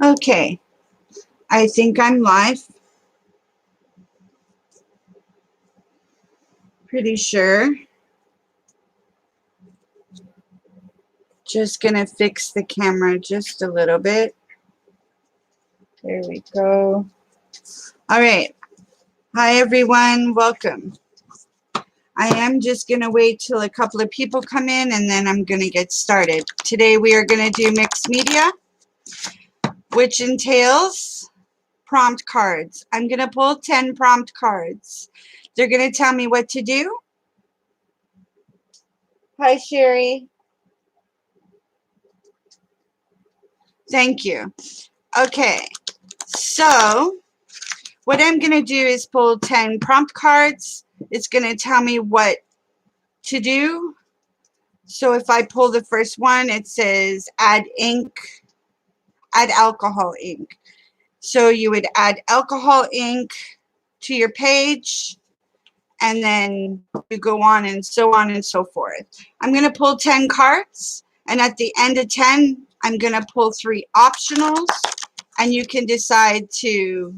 Okay, I think I'm live. Pretty sure. Just gonna fix the camera just a little bit. There we go. All right. Hi, everyone. Welcome. I am just gonna wait till a couple of people come in and then I'm gonna get started. Today we are gonna do mixed media, which entails prompt cards. I'm gonna pull 10 prompt cards. They're gonna tell me what to do. Hi, Sherry. Thank you. Okay, so what I'm going to do is pull 10 prompt cards. It's going to tell me what to do. So if I pull the first one, it says add ink, add alcohol ink. So you would add alcohol ink to your page, and then you go on and so forth. I'm going to pull 10 cards, and at the end of 10, I'm going to pull 3 optionals, and you can decide to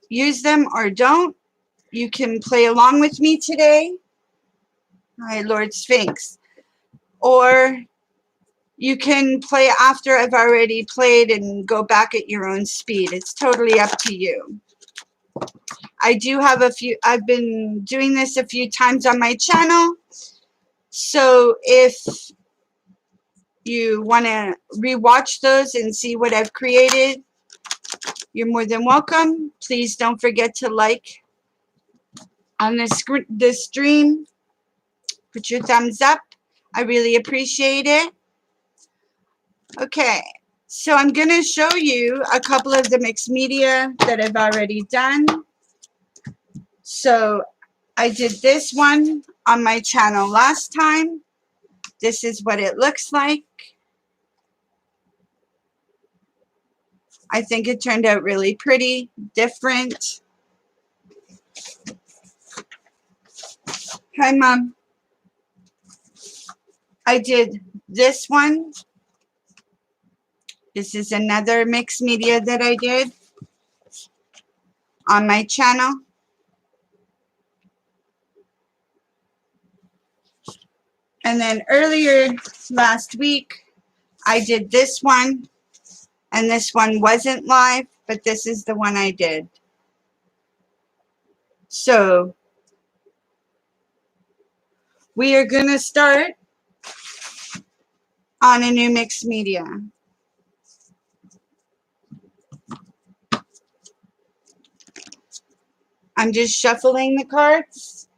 use them or don't. You can play along with me today. Hi, Lord Sphinx. Or you can play after I've already played and go back at your own speed. It's totally up to you. I do have I've been doing this a few times on my channel. So if you want to rewatch those and see what I've created, you're more than welcome. Please don't forget to like on the stream. Put your thumbs up. I really appreciate it. Okay, so I'm going to show you a couple of the mixed media that I've already done. So I did this one on my channel last time. This is what it looks like. I think it turned out really pretty, different. Hi, Mom. I did this one. This is another mixed media that I did on my channel. And then earlier last week, I did this one. And this one wasn't live, but this is the one I did. So we are going to start on a new mixed media. I'm just shuffling the cards.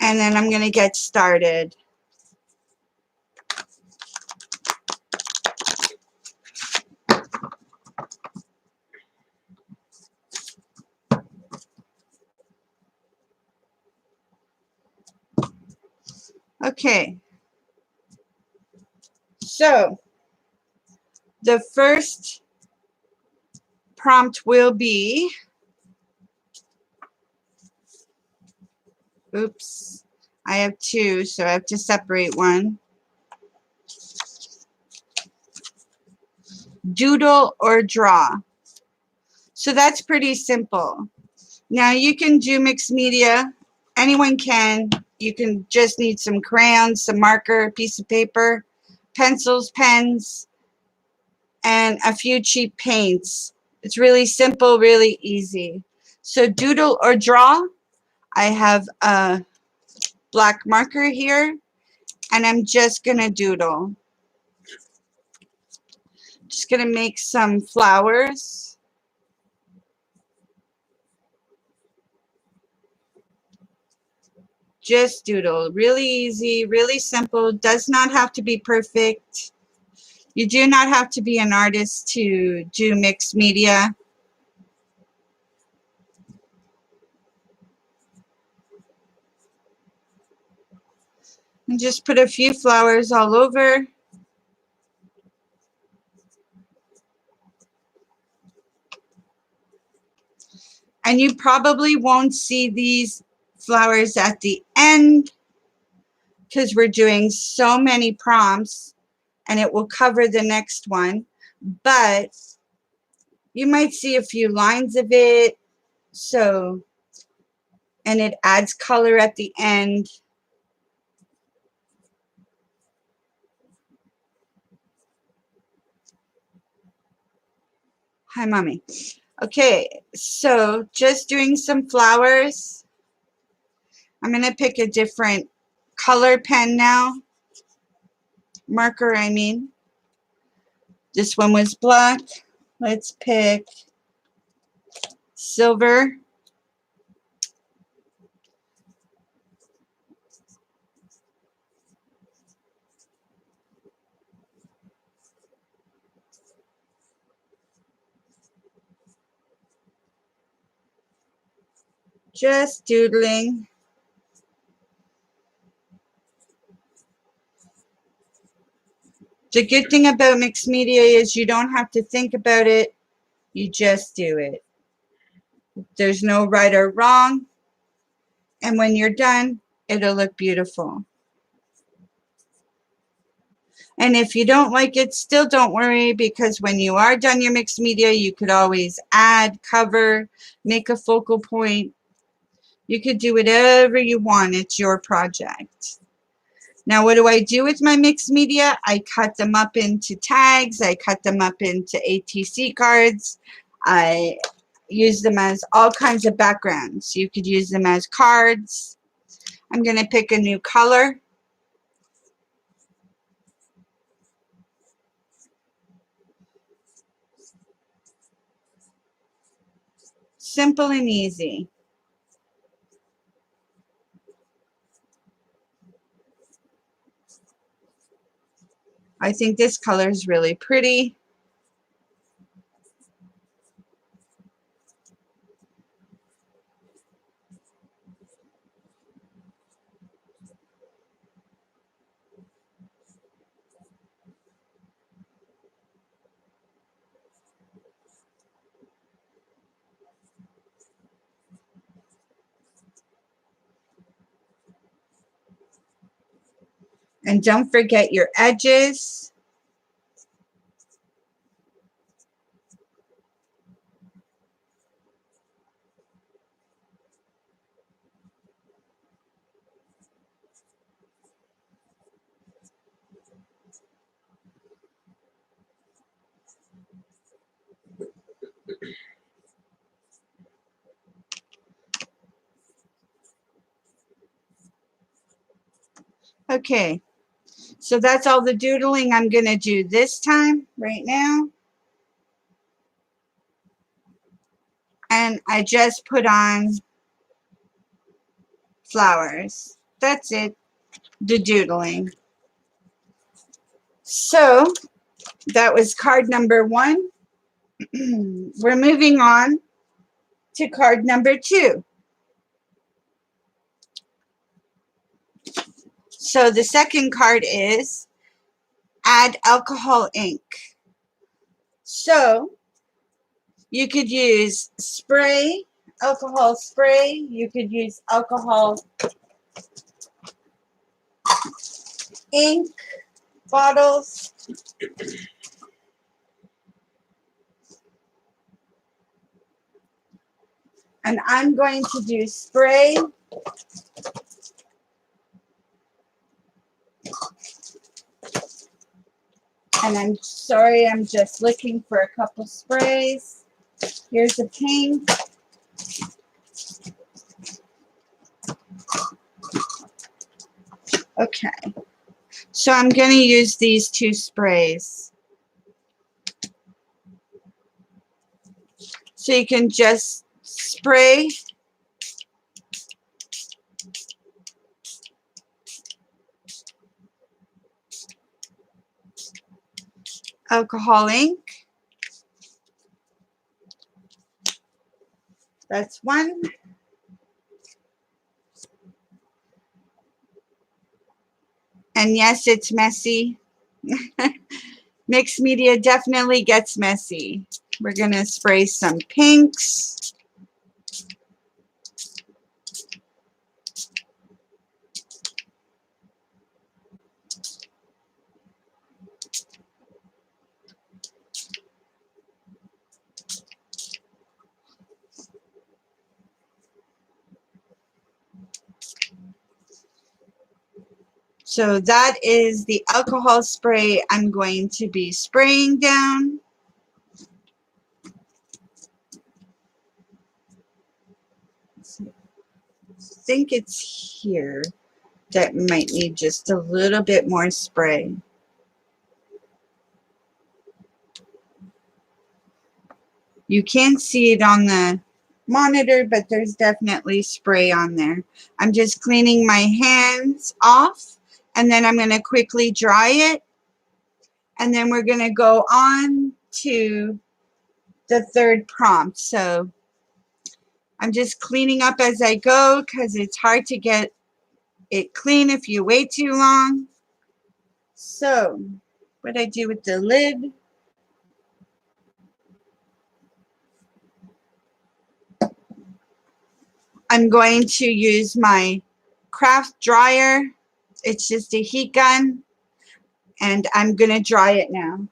And then I'm going to get started. Okay. So the first prompt will be, oops, I have 2, so I have to separate one. Doodle or draw. So that's pretty simple. Now you can do mixed media. Anyone can. You can just need some crayons, some marker, piece of paper, pencils, pens, and a few cheap paints. It's really simple, really easy. So doodle or draw. I have a black marker here, and I'm just going to doodle. Just going to make some flowers. Just doodle. Really easy, really simple. Does not have to be perfect. You do not have to be an artist to do mixed media. And just put a few flowers all over. And you probably won't see these flowers at the end because we're doing so many prompts and it will cover the next one. But you might see a few lines of it. So, and it adds color at the end. Hi, Mommy. Okay, so just doing some flowers. I'm going to pick a different color pen now. Marker, I mean. This one was black. Let's pick silver. Just doodling. The good thing about mixed media is you don't have to think about it. You just do it. There's no right or wrong. And when you're done, it'll look beautiful. And if you don't like it, still don't worry, because when you are done your mixed media, you could always add, cover, make a focal point. You could do whatever you want. It's your project. Now, what do I do with my mixed media? I cut them up into tags. I cut them up into ATC cards. I use them as all kinds of backgrounds. You could use them as cards. I'm going to pick a new color. Simple and easy. I think this color is really pretty. And don't forget your edges. Okay, so that's all the doodling I'm going to do this time, right now. And I just put on flowers. That's it, the doodling. So that was card number 1. We're moving on to card number 2. So the second card is add alcohol ink. So you could use spray, alcohol spray. You could use alcohol ink bottles. And I'm going to do spray. And I'm sorry, I'm just looking for a couple sprays. Here's a pink. Okay. So I'm going to use these 2 sprays. So you can just spray alcohol ink. That's one. And yes, it's messy. Mixed media definitely gets messy. We're going to spray some pinks. So that is the alcohol spray I'm going to be spraying down. I think it's here that might need just a little bit more spray. You can't see it on the monitor, but there's definitely spray on there. I'm just cleaning my hands off, and then I'm going to quickly dry it, and then we're going to go on to the third prompt. So I'm just cleaning up as I go because it's hard to get it clean if you wait too long. So what I do with the lid, I'm going to use my craft dryer. It's just a heat gun, and I'm going to dry it now.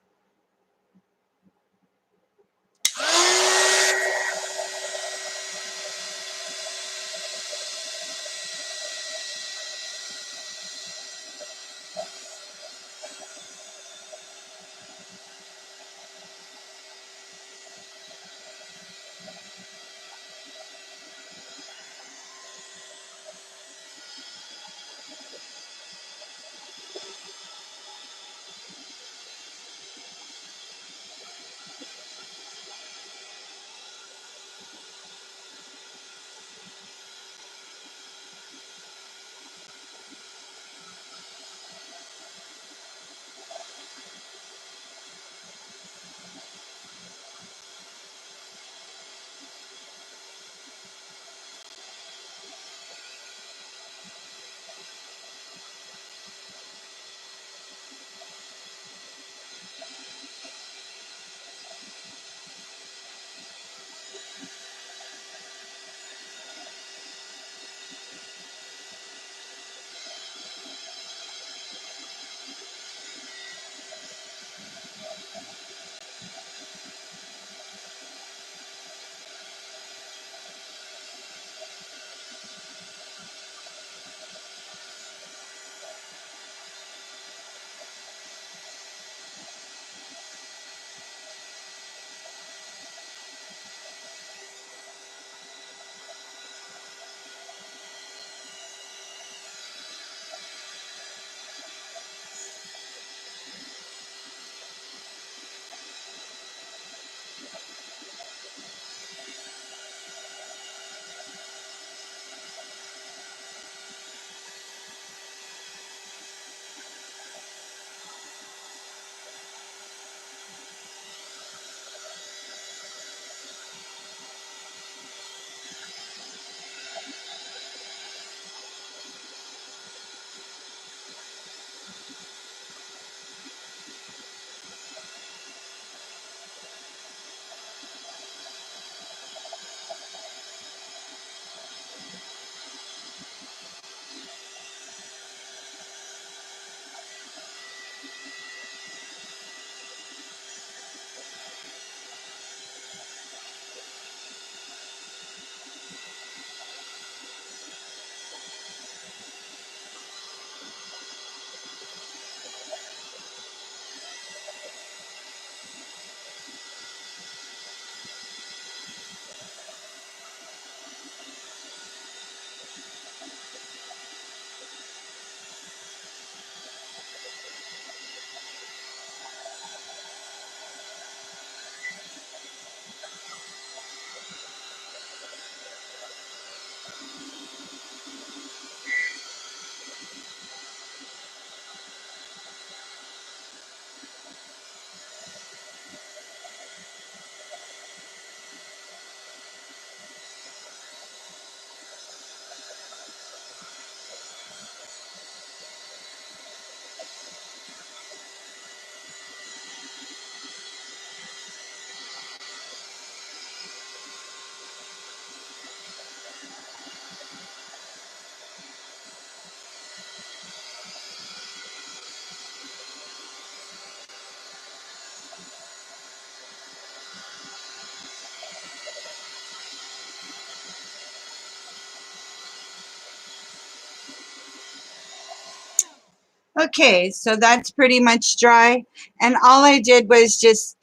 Okay, so that's pretty much dry. And all I did was just,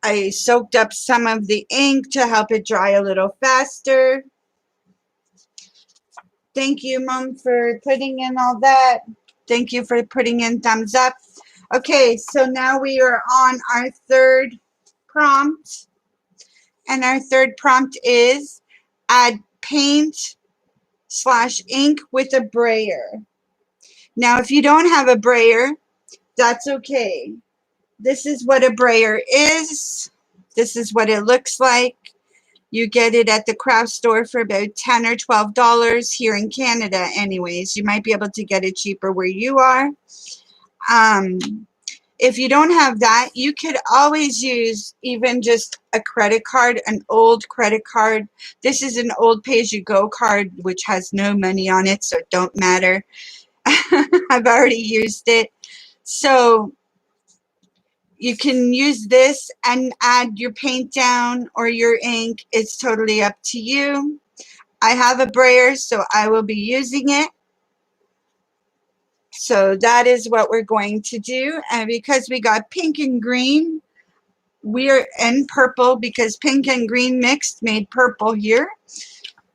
I soaked up some of the ink to help it dry a little faster. Thank you, Mom, for putting in all that. Thank you for putting in thumbs up. Okay, so now we are on our third prompt. And our third prompt is add paint/ink with a brayer. Now, if you don't have a brayer, that's okay. This is what a brayer is. This is what it looks like. You get it at the craft store for about $10 or $12 here in Canada anyways. You might be able to get it cheaper where you are. If you don't have that, you could always use even just a credit card, an old credit card. This is an old pay-as-you-go card, which has no money on it, so it don't matter. I've already used it. So you can use this and add your paint down or your ink. It's totally up to you. I have a brayer, so I will be using it. So that is what we're going to do. And because we got pink and green, we're in purple because pink and green mixed made purple here.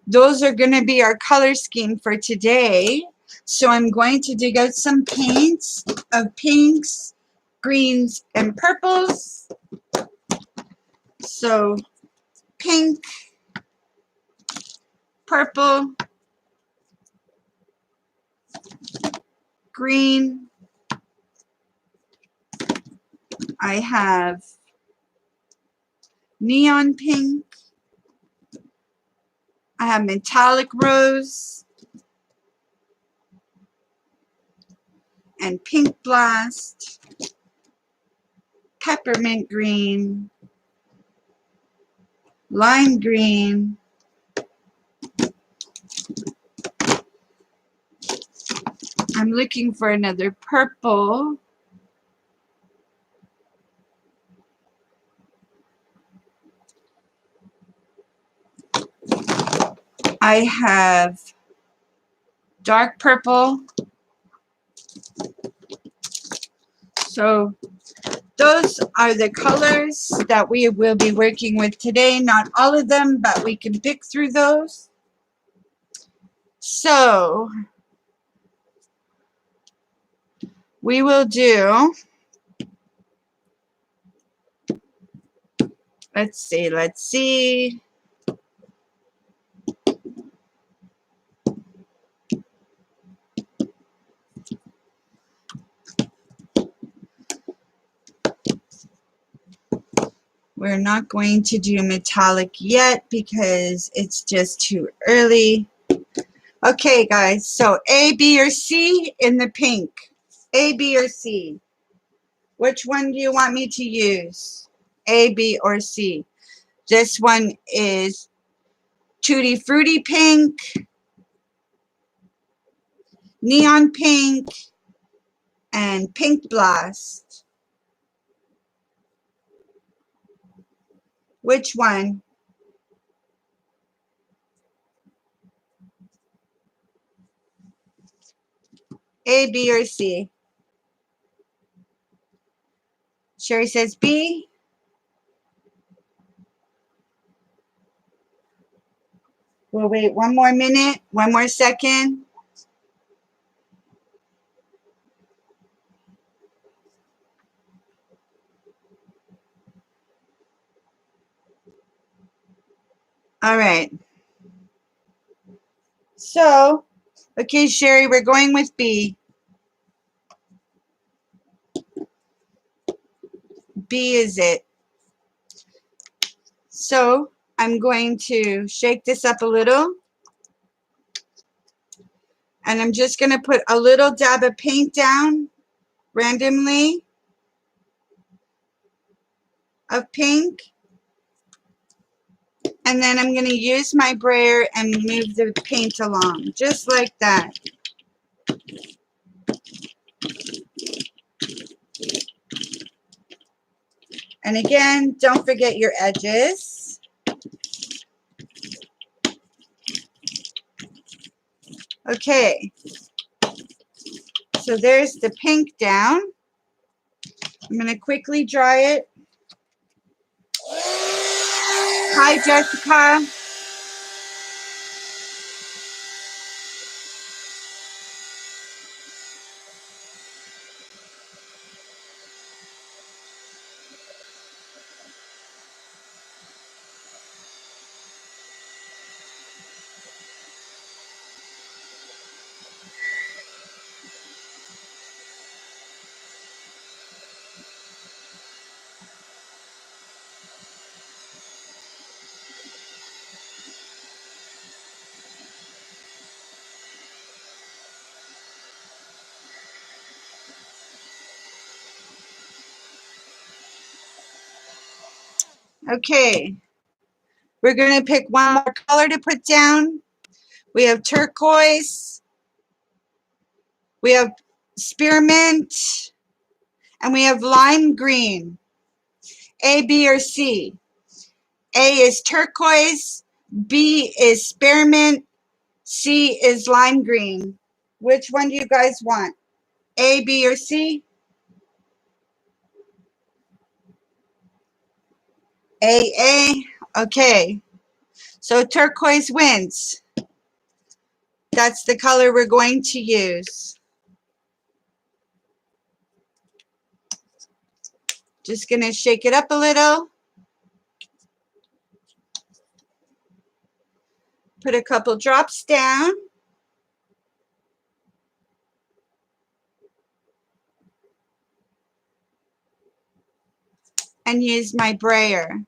Those are going to be our color scheme for today. So I'm going to dig out some paints of pinks, greens, and purples. So pink, purple, green. I have neon pink. I have metallic rose and pink blast, peppermint green, lime green, I'm looking for another purple. I have dark purple. So those are the colors that we will be working with today. Not all of them, but we can pick through those. So we will do, let's see. We're not going to do metallic yet because it's just too early. Okay, guys, so A, B, or C in the pink. A, B, or C. Which one do you want me to use? A, B, or C? This one is Tutti Frutti pink, neon pink, and pink blast. Which one? A, B, or C? Sherry says B. We'll wait one more minute, one more second. All right. So, okay, Sherry, we're going with B. B is it. So, I'm going to shake this up a little. And I'm just going to put a little dab of paint down randomly of pink. And then I'm going to use my brayer and move the paint along, just like that. And again, don't forget your edges. Okay. So So there's the pink down. I'm going to quickly dry it. Hi, Jessica. Okay. We're going to pick one more color to put down. We have turquoise. We have spearmint. And we have lime green. A, B, or C. A is turquoise. B is spearmint. C is lime green. Which one do you guys want? A, B, or C? A. Okay. So turquoise wins. That's the color we're going to use. Just going to shake it up a little. Put a couple drops down. And use my brayer.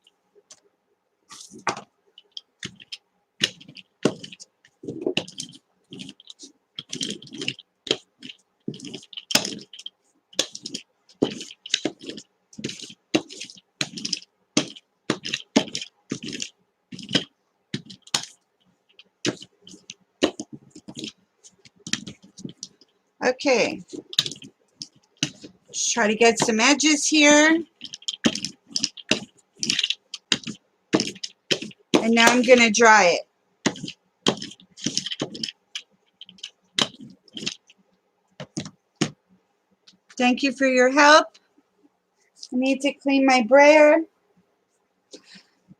Okay. Just try to get some edges here. And now I'm going to dry it. Thank you for your help. I need to clean my brayer.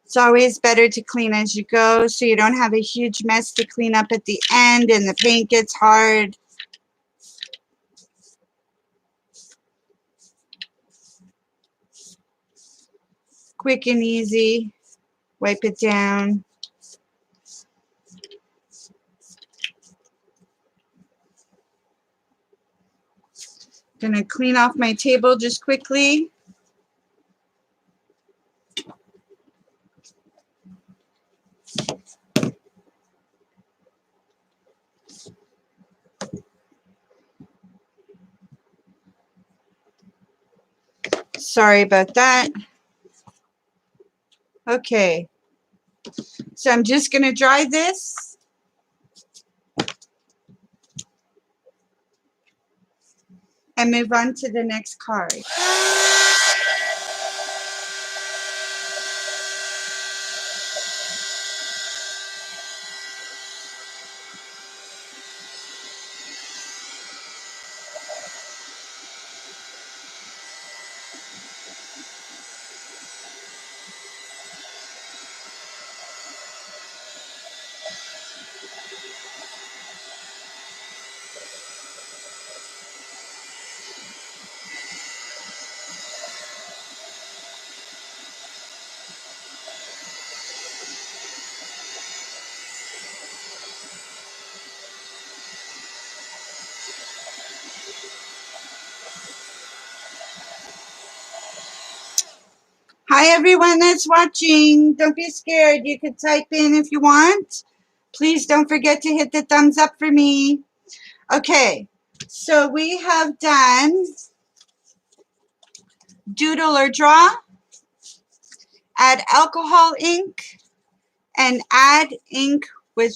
It's always better to clean as you go so you don't have a huge mess to clean up at the end and the paint gets hard. Quick and easy. Wipe it down. Gonna clean off my table just quickly. Sorry about that. Okay. So I'm just gonna dry this. And move on to the next card. Hi everyone that's watching. Don't be scared. You can type in if you want. Please don't forget to hit the thumbs up for me. Okay, so we have done doodle or draw, add alcohol ink, and add ink with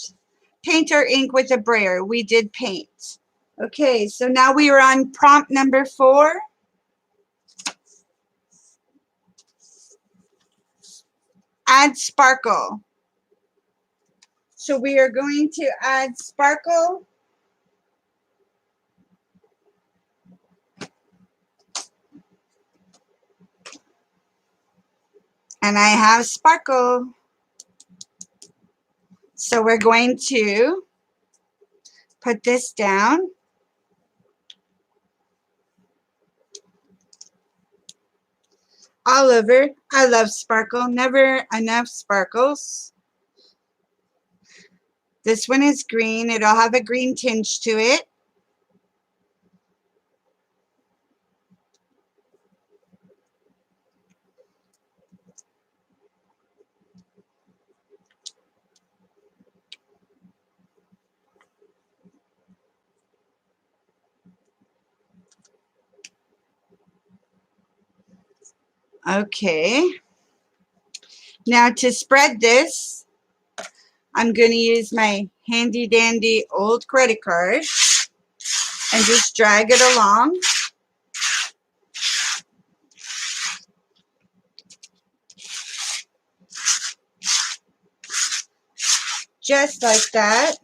paint or ink with a brayer. We did paint. Okay, so now we are on prompt number 4. Add sparkle. So we are going to add sparkle And I have sparkle. So we're going to put this down. All over. I love sparkle. Never enough sparkles. This one is green. It'll have a green tinge to it. Okay. Now to spread this, I'm going to use my handy dandy old credit card and just drag it along. Just like that.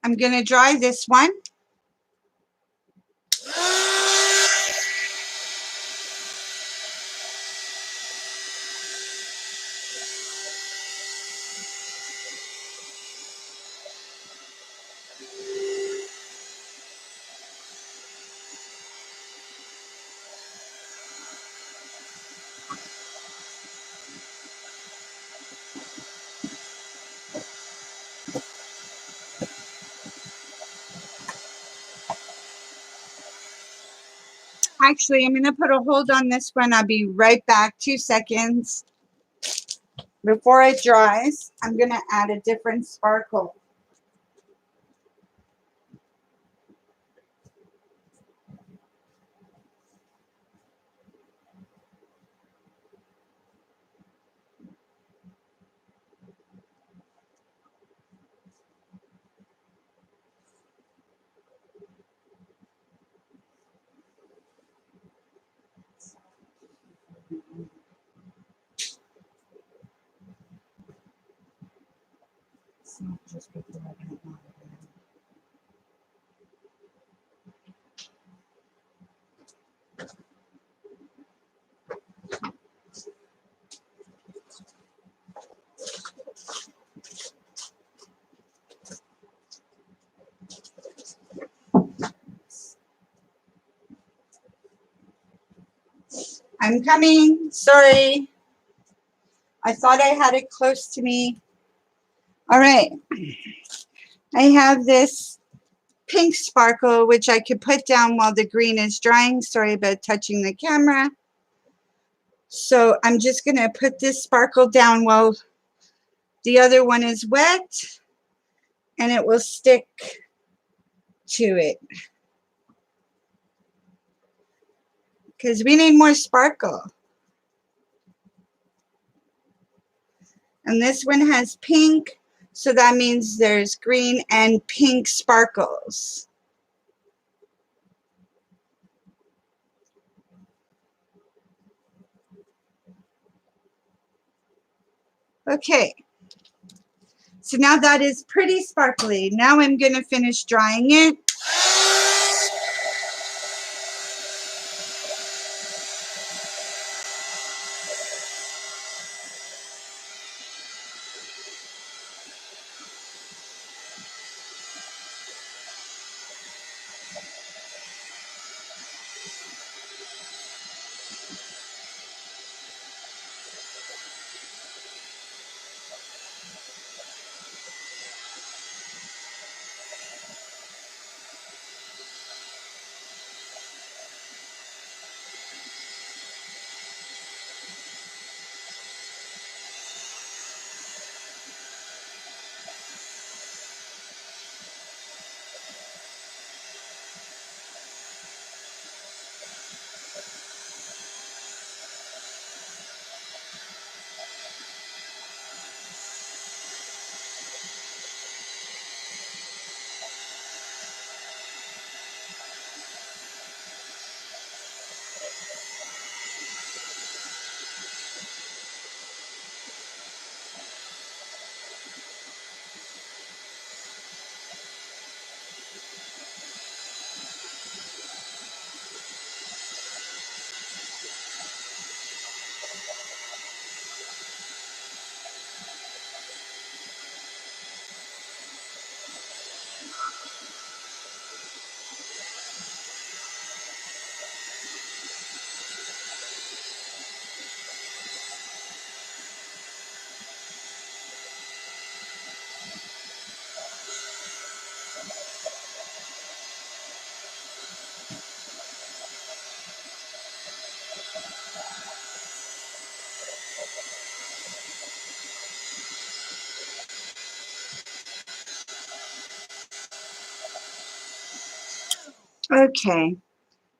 I'm going to dry this one. Actually, I'm going to put a hold on this one. I'll be right back. 2 seconds. Before it dries, I'm going to add a different sparkle. I'm coming. Sorry. I thought I had it close to me. All right. I have this pink sparkle, which I could put down while the green is drying. Sorry about touching the camera. So I'm just going to put this sparkle down while the other one is wet, and it will stick to it. Because we need more sparkle. And this one has pink, so that means there's green and pink sparkles. Okay. So now that is pretty sparkly. Now I'm going to finish drying it. Okay,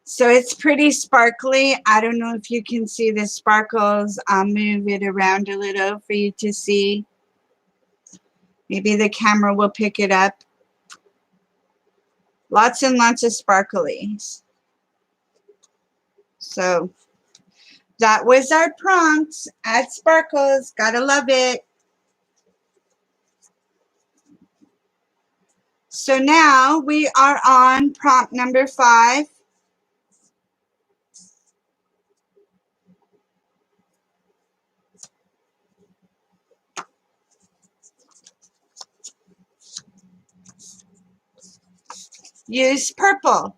so it's pretty sparkly. I don't know if you can see the sparkles. I'll move it around a little for you to see. Maybe the camera will pick it up. Lots and lots of sparklies. So that was our prompt. Add sparkles. Gotta love it. So now we are on prompt number 5. Use purple,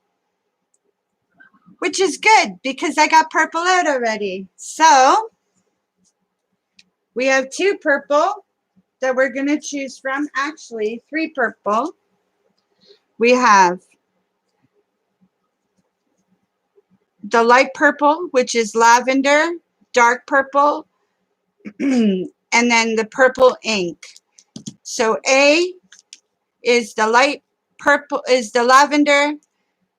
which is good because I got purple out already. So we have 2 purple that we're going to choose from. Actually, 3 purple. We have the light purple, which is lavender, dark purple, and then the purple ink. So A is the light purple, is the lavender,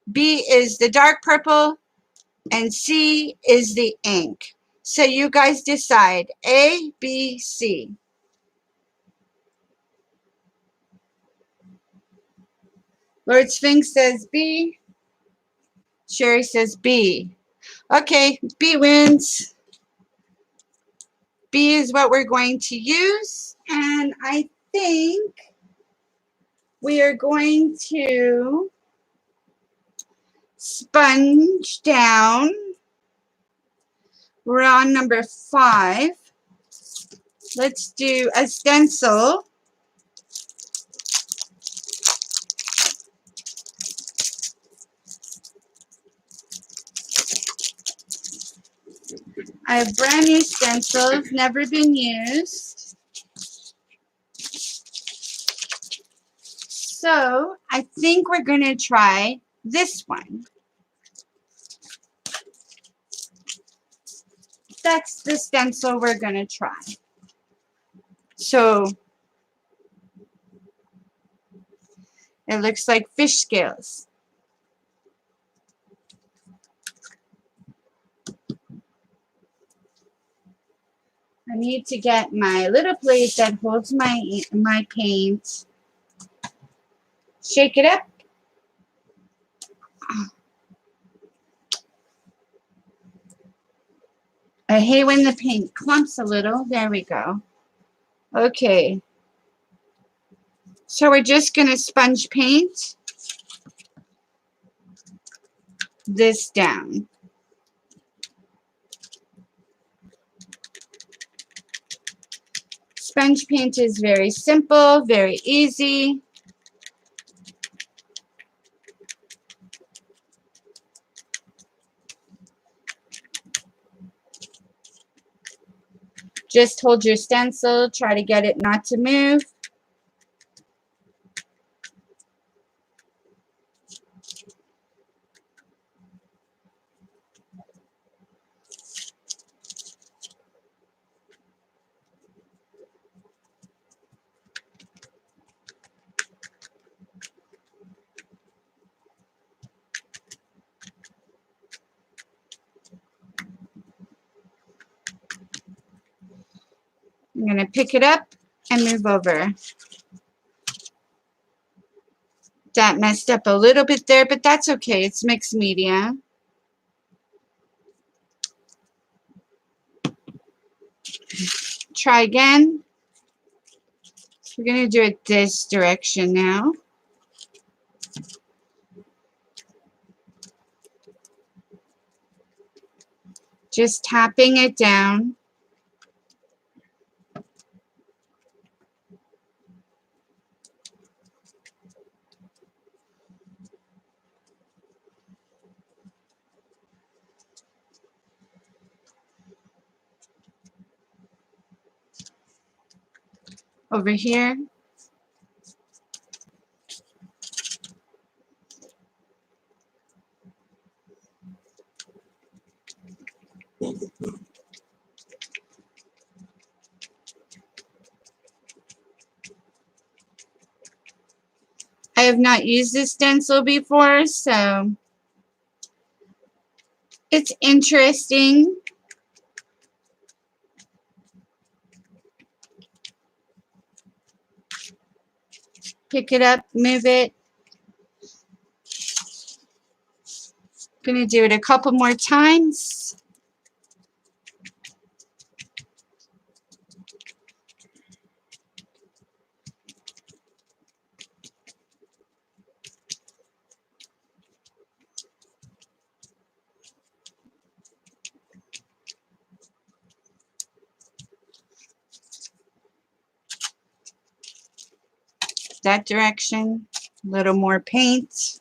B is the dark purple, and C is the ink. So you guys decide A, B, C. Lord Sphinx says B. Sherry says B. Okay, B wins. B is what we're going to use. And I think we are going to sponge down. We're on number 5. Let's do a stencil. I have brand new stencils, never been used. So I think we're going to try this one. That's the stencil we're going to try. So it looks like fish scales. I need to get my little plate that holds my paint. Shake it up. I hate when the paint clumps a little. There we go. Okay. So we're just going to sponge paint this down. Sponge paint is very simple, very easy. Just hold your stencil, try to get it not to move. I'm going to pick it up and move over. That messed up a little bit there, but that's okay. It's mixed media. Try again. We're going to do it this direction now. Just tapping it down. over here. I have not used this stencil before, so it's interesting. Pick it up, move it. Gonna do it a couple more times. That direction. A little more paint.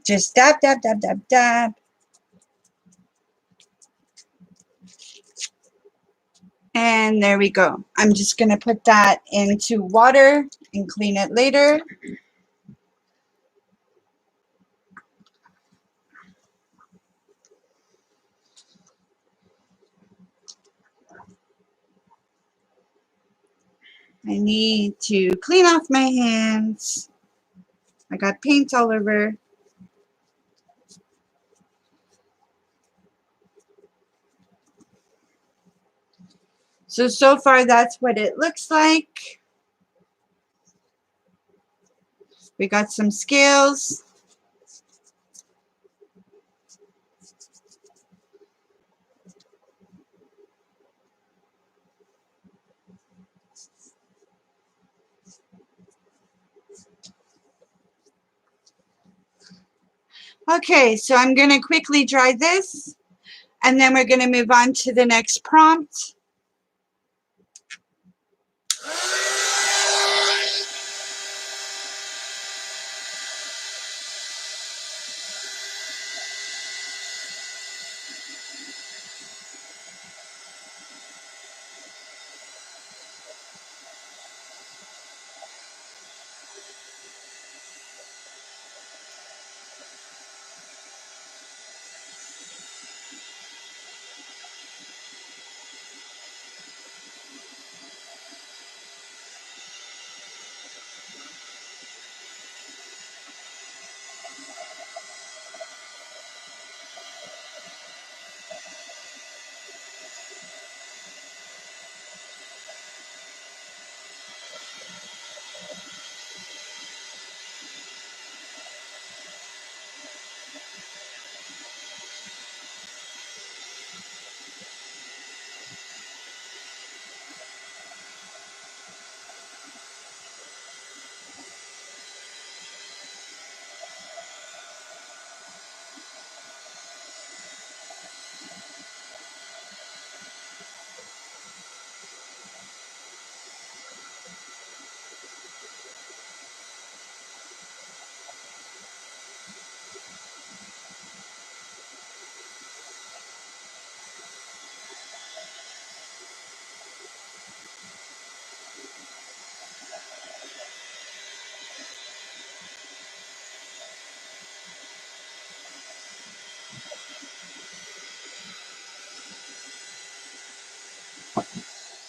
Just dab, dab, dab, dab, dab. And there we go. I'm just going to put that into water and clean it later. I need to clean off my hands. I got paint all over. So far that's what it looks like. We got some scales. Okay, so I'm going to quickly dry this, and then we're going to move on to the next prompt.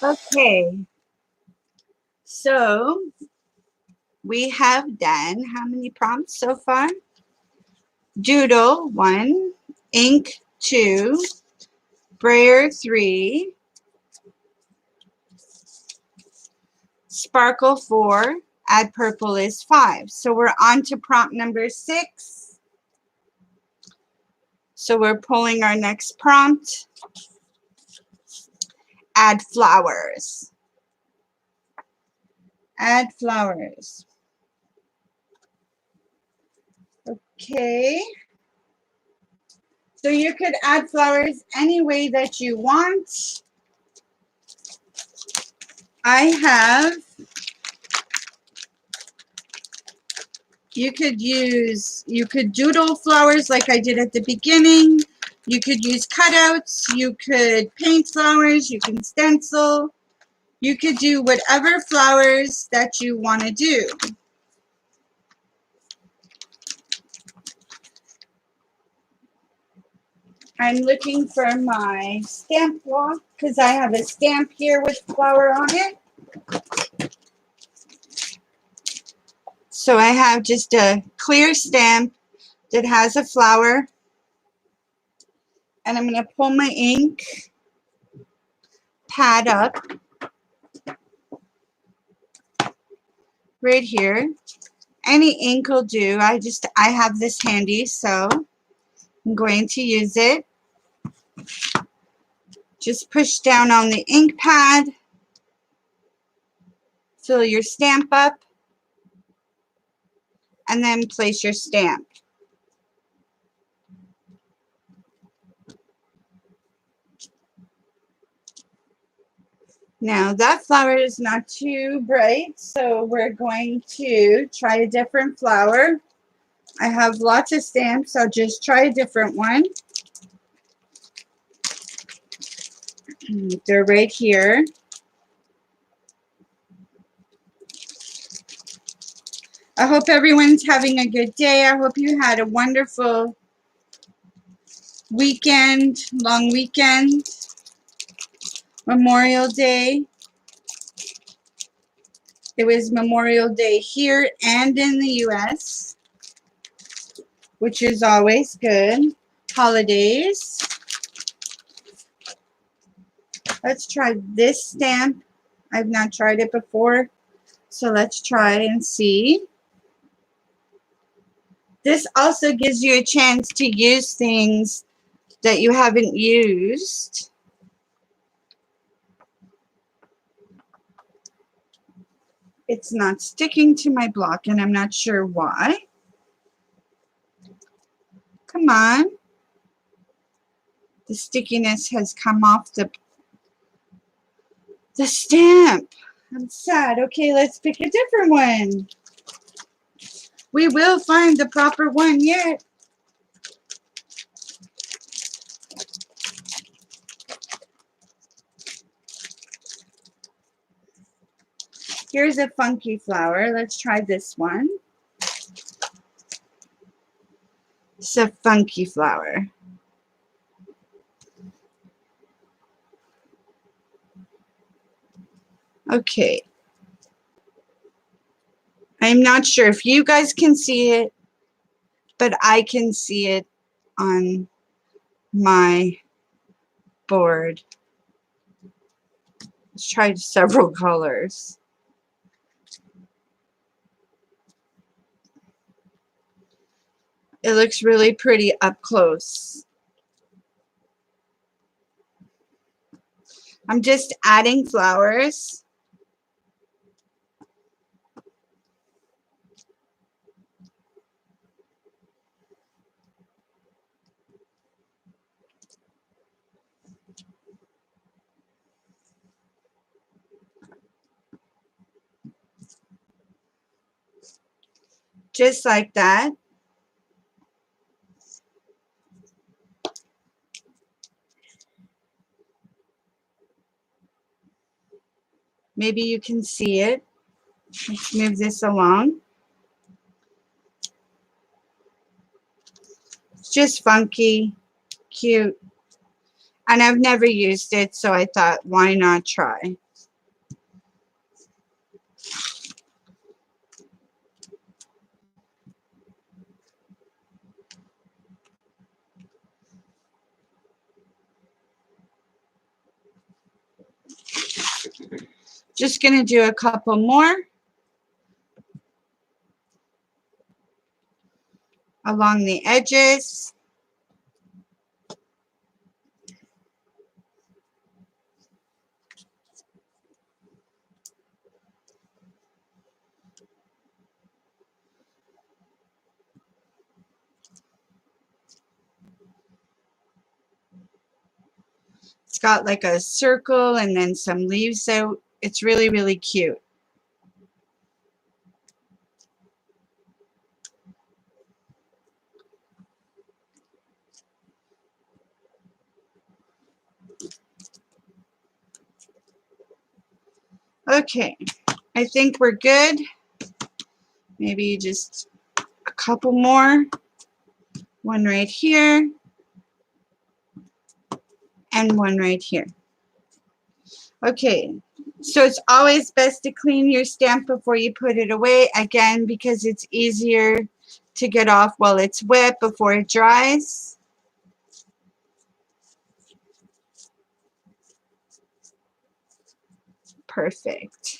Okay, so we have done how many prompts so far? Doodle 1, ink 2, Brayer 3, sparkle 4, Add purple is 5. So we're on to prompt number 6. So we're pulling our next prompt. Add flowers. Add flowers. Okay. So you could add flowers any way that you want. You could doodle flowers like I did at the beginning. You could use cutouts. You could paint flowers. You can stencil. You could do whatever flowers that you want to do. I'm looking for my stamp block because I have a stamp here with flower on it. So I have just a clear stamp that has a flower. And I'm going to pull my ink pad up right here. Any ink will do. I have this handy, so I'm going to use it. Just push down on the ink pad. Fill your stamp up. And then place your stamp. Now that flower is not too bright, so we're going to try a different flower. I have lots of stamps, so I'll just try a different one. They're right here. I hope everyone's having a good day. I hope you had a wonderful weekend, long weekend, Memorial Day. It was Memorial Day here and in the US, which is always good. Holidays. Let's try this stamp. I've not tried it before, so let's try and see. This also gives you a chance to use things that you haven't used. It's not sticking to my block, and I'm not sure why. Come on. The stickiness has come off the stamp. I'm sad. Okay, let's pick a different one. We will find the proper one yet. Here's a funky flower. Let's try this one. It's a funky flower. Okay. I'm not sure if you guys can see it, but I can see it on my board. Let's try several colors. It looks really pretty up close. I'm just adding flowers. Just like that. Maybe you can see it. Let's move this along. It's just funky, cute. And I've never used it, so I thought, why not try? Just going to do a couple more. along the edges. It's got like a circle and then some leaves out. It's really, really cute. Okay, I think we're good. Maybe just a couple more. One right here and one right here. Okay, so it's always best to clean your stamp before you put it away, again, because it's easier to get off while it's wet before it dries. Perfect.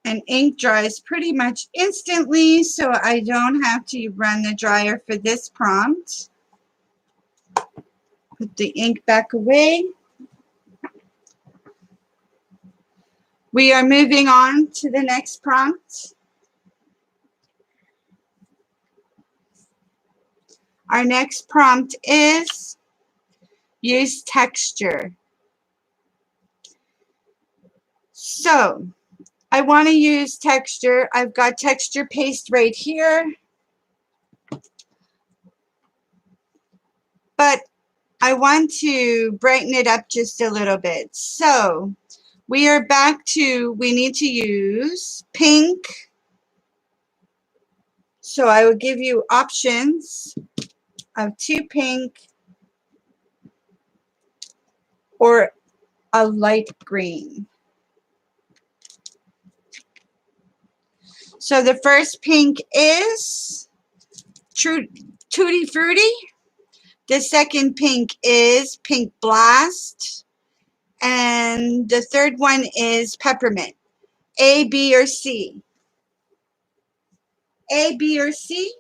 And ink dries pretty much instantly, so I don't have to run the dryer for this prompt. Put the ink back away. We are moving on to the next prompt. Our next prompt is use texture. So I want to use texture. I've got texture paste right here, but I want to brighten it up just a little bit. So we are back to, we need to use pink. So I will give you options of 2 pink or a light green. So the first pink is Tutti Frutti. The second pink is Pink Blast. And the third one is Peppermint. A, B, or C? A, B, or C?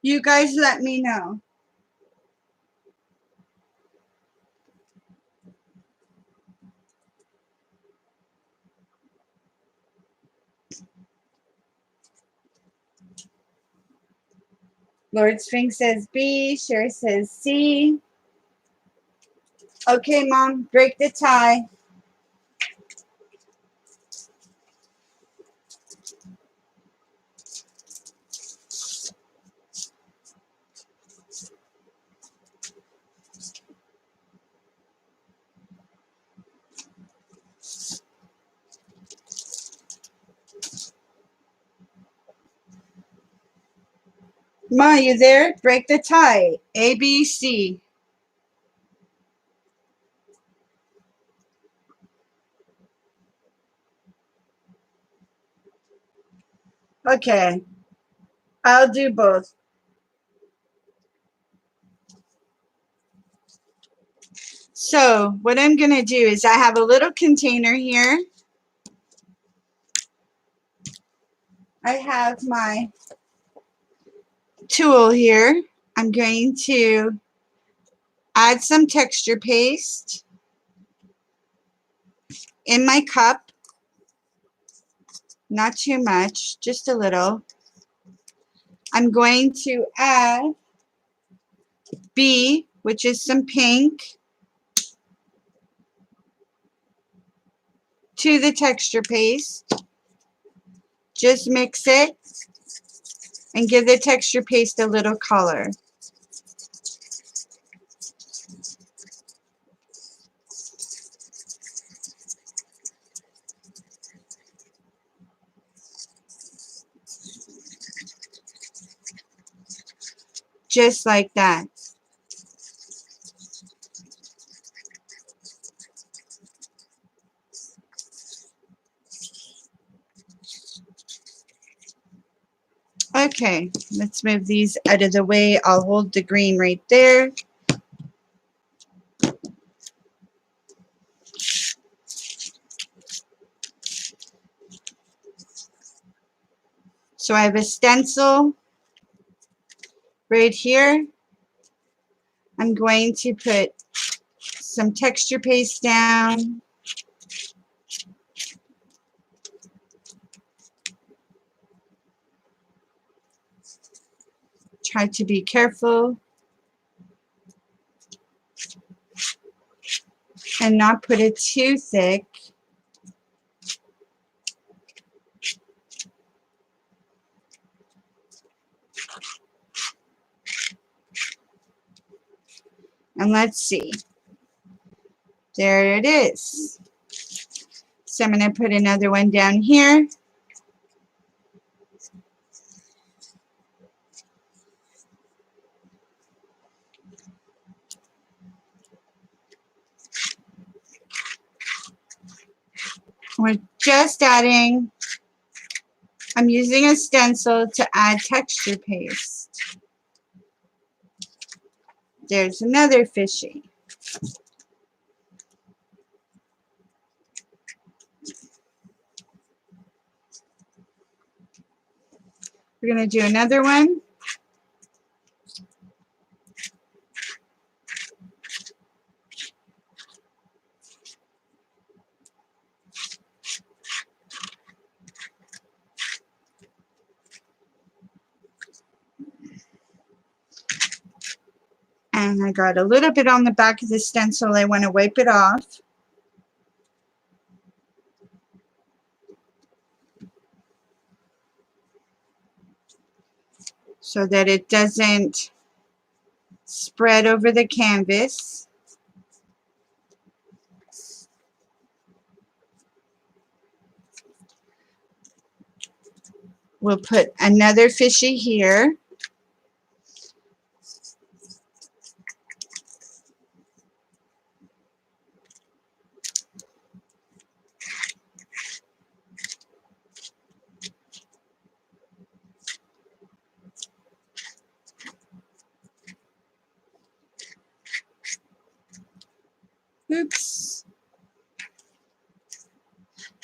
You guys let me know. Lord Sphinx says B. Cher says C. Okay, Mom, break the tie. Ma, you there? Break the tie. A, B, C. Okay, I'll do both. So what I'm going to do is I have a little container here. I have my tool here. I'm going to add some texture paste in my cup. Not too much, just a little. I'm going to add B, which is some pink, to the texture paste. Just mix it and give the texture paste a little color. Just like that. Okay, let's move these out of the way. I'll hold the green right there. So I have a stencil right here. I'm going to put some texture paste down. Try to be careful and not put it too thick. And let's see. There it is. So I'm going to put another one down here. We're just adding, I'm using a stencil to add texture paste. There's another fishy. We're going to do another one. And I got a little bit on the back of the stencil. I want to wipe it off. So that it doesn't spread over the canvas. We'll put another fishy here. Oops.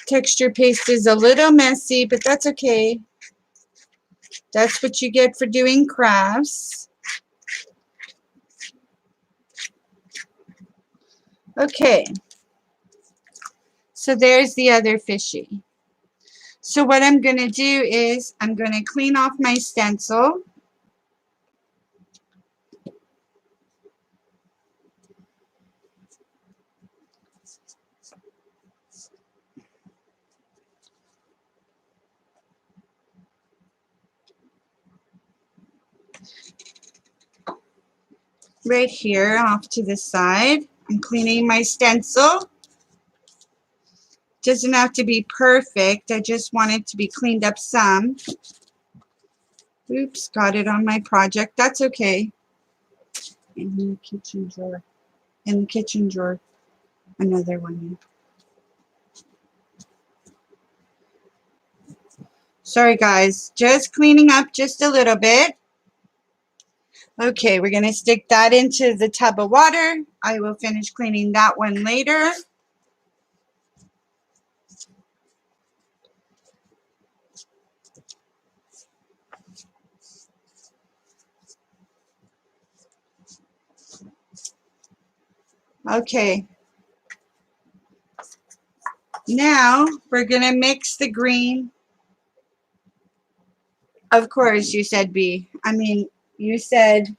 Texture paste is a little messy, but that's okay. That's what you get for doing crafts. Okay. So there's the other fishy. So what I'm going to do is I'm going to clean off my stencil. Right here off to the side. I'm cleaning my stencil. Doesn't have to be perfect. I just want it to be cleaned up some. Oops, got it on my project. That's okay. In the kitchen drawer. In the kitchen drawer. Another one. Sorry guys, just cleaning up just a little bit. Okay, we're going to stick that into the tub of water. I will finish cleaning that one later. Okay. Now we're going to mix the green. Of course, you said B. I mean, you said,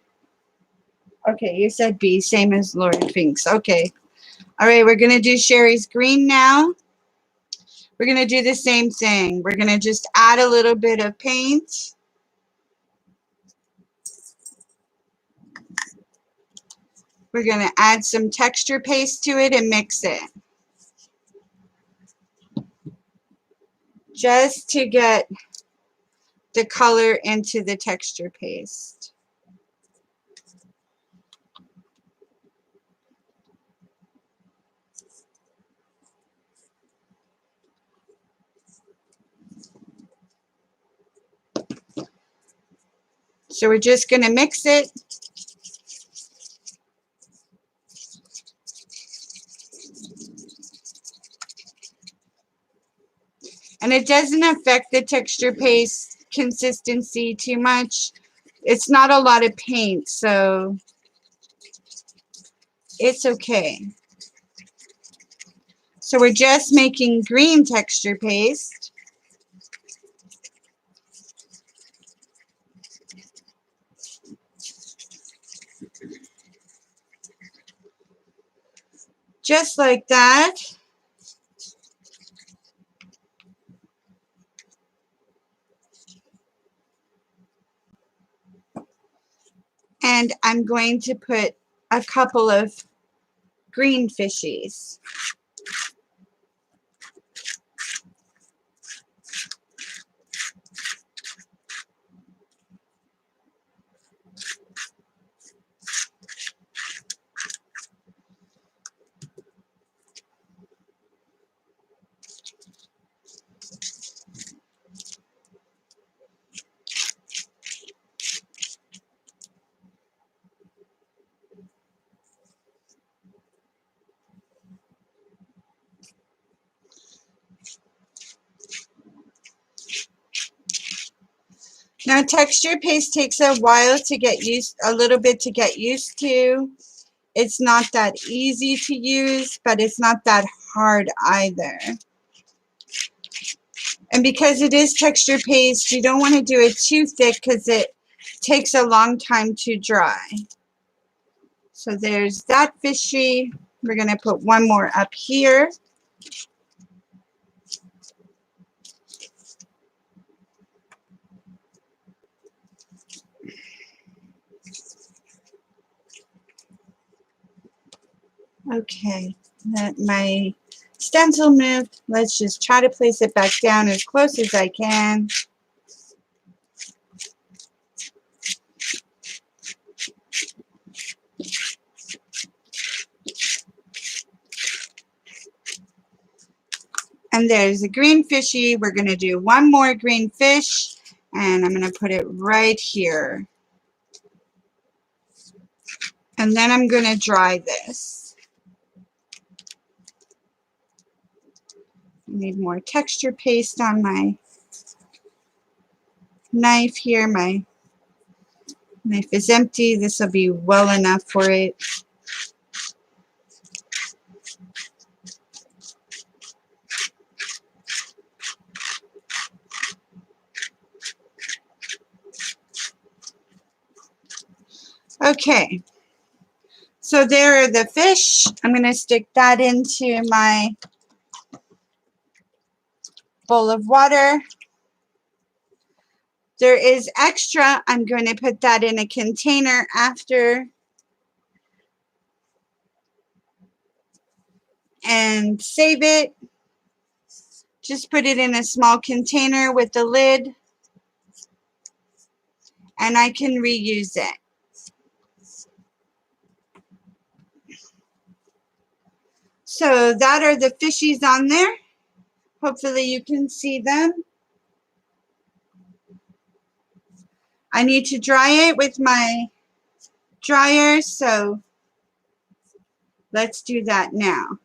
okay, you said B, same as Lord Finks. Okay. All right, we're going to do Sherry's green now. We're going to do the same thing. We're going to just add a little bit of paint. We're going to add some texture paste to it and mix it. Just to get the color into the texture paste. So we're just going to mix it. And it doesn't affect the texture paste consistency too much. It's not a lot of paint, so it's okay. So we're just making green texture paste. Just like that. And I'm going to put a couple of green fishies. Now, texture paste takes a while to get used, a little bit to get used to. It's not that easy to use, but it's not that hard either. And because it is texture paste, you don't want to do it too thick because it takes a long time to dry. So there's that fishy. We're going to put one more up here. Okay, my stencil moved. Let's just try to place it back down as close as I can. And there's a green fishy. We're going to do one more green fish, and I'm going to put it right here. And then I'm going to dry this. I need more texture paste on my knife here. My knife is empty. This will be well enough for it. Okay, so there are the fish. I'm going to stick that into my bowl of water. There is extra. I'm going to put that in a container after and save it. Just put it in a small container with the lid, and I can reuse it. So that are the fishies on there. Hopefully you can see them. I need to dry it with my dryer, so let's do that now.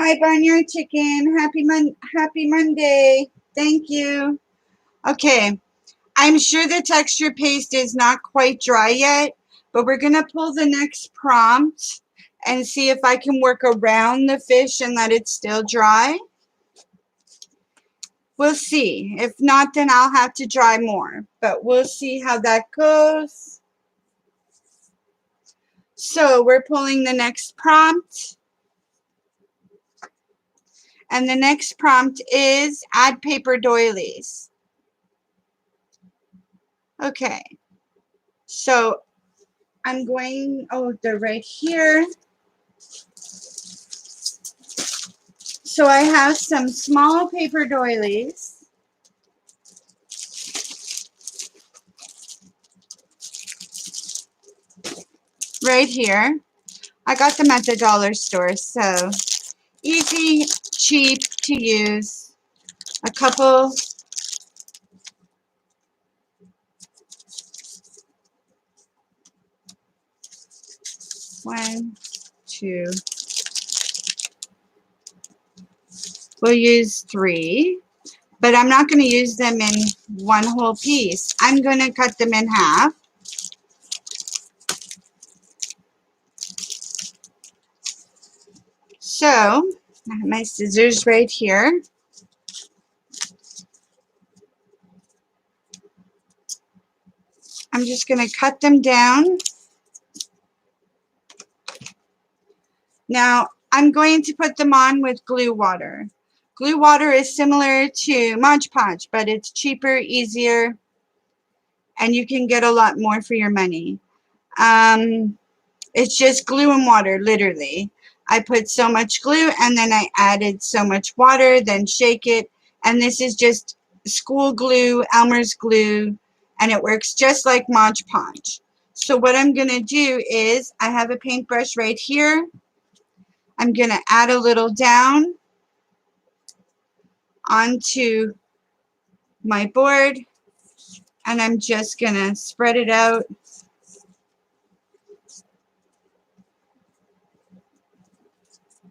Hi, Barnyard Chicken. Happy Monday. Thank you. Okay. I'm sure the texture paste is not quite dry yet, but we're going to pull the next prompt and see if I can work around the fish and let it still dry. We'll see. If not, then I'll have to dry more, but we'll see how that goes. So we're pulling the next prompt. And the next prompt is add paper doilies. Okay. So I'm going, oh, they're right here. So I have some small paper doilies. Right here. I got them at the dollar store, so easy, cheap to use. A couple. One, two. We'll use 3, but I'm not going to use them in one whole piece. I'm going to cut them in half. So, I have my scissors right here. I'm just going to cut them down. Now, I'm going to put them on with glue water. Glue water is similar to Mod Podge, but it's cheaper, easier, and you can get a lot more for your money. It's just glue and water, literally. I put so much glue, and then I added so much water, then shake it, and this is just school glue, Elmer's glue, and it works just like Mod Podge. So what I'm going to do is, I have a paintbrush right here. I'm going to add a little down onto my board, and I'm just going to spread it out.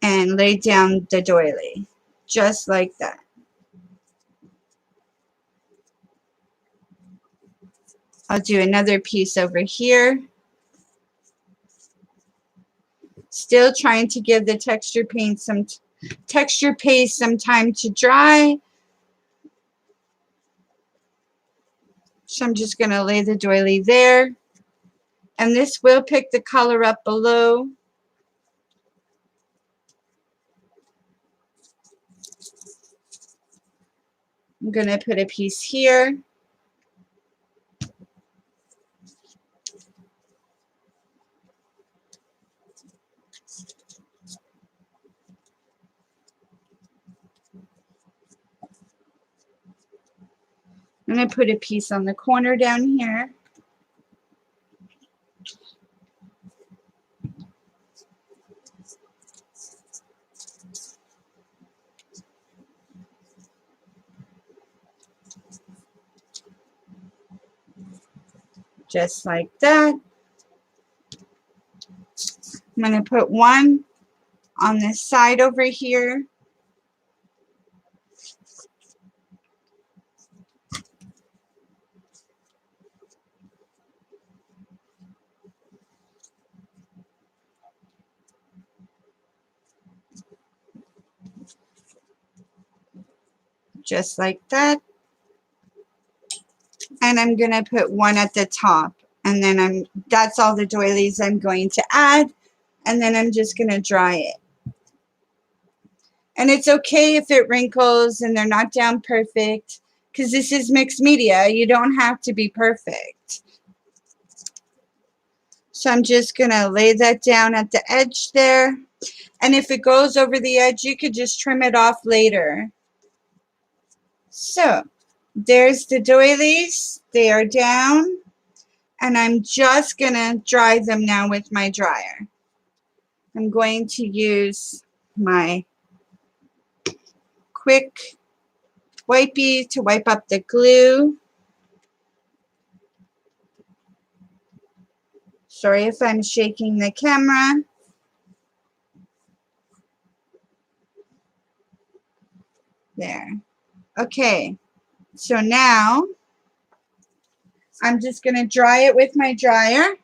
And lay down the doily, just like that. I'll do another piece over here. Still trying to give the texture paste some time to dry. So I'm just going to lay the doily there. And this will pick the color up below. I'm going to put a piece here. I'm going to put a piece on the corner down here. Just like that. I'm going to put one on this side over here. just like that. And I'm going to put one at the top. And then that's all the doilies I'm going to add. And then I'm just going to dry it. And it's okay if it wrinkles and they're not down perfect, because this is mixed media. You don't have to be perfect. So I'm just going to lay that down at the edge there. And if it goes over the edge, you could just trim it off later. So there's the doilies. They are down. And I'm just going to dry them now with my dryer. I'm going to use my quick wipey to wipe up the glue. Sorry if I'm shaking the camera. There. Okay. So now I'm just going to dry it with my dryer.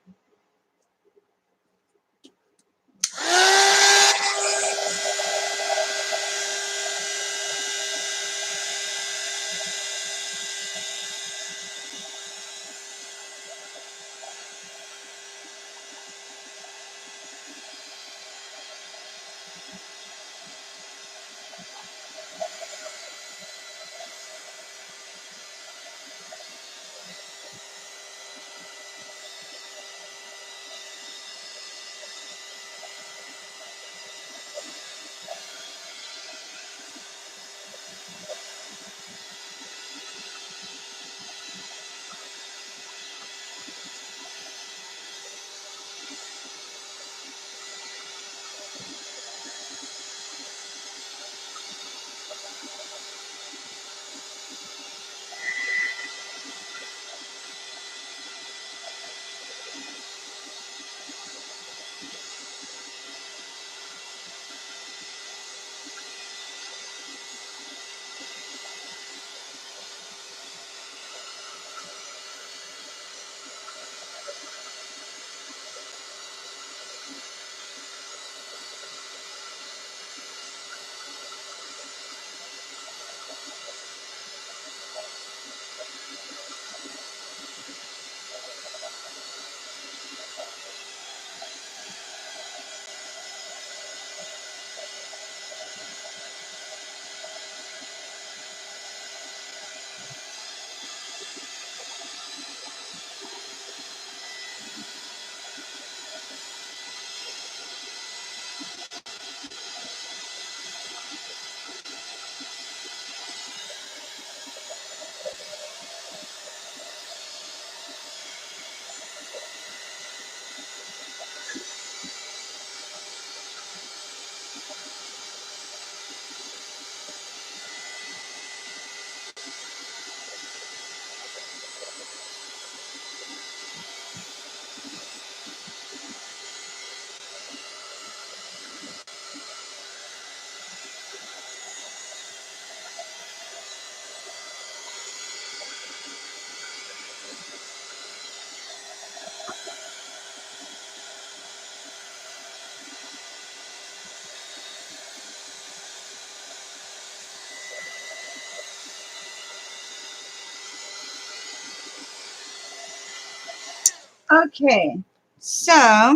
Okay, so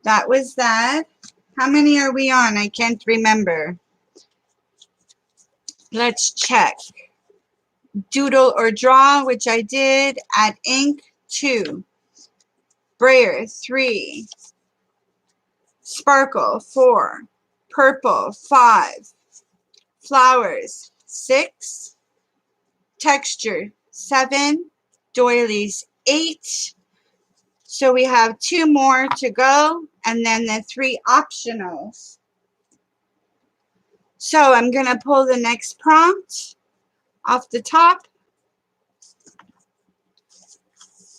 that was that. How many are we on? I can't remember. Let's check. Doodle or draw, which I did. Add ink, 2. Brayer, 3. Sparkle, 4. Purple, 5. Flowers, 6. Texture, 7. Doilies, 8. So we have 2 more to go, and then the 3 optionals. So I'm going to pull the next prompt off the top,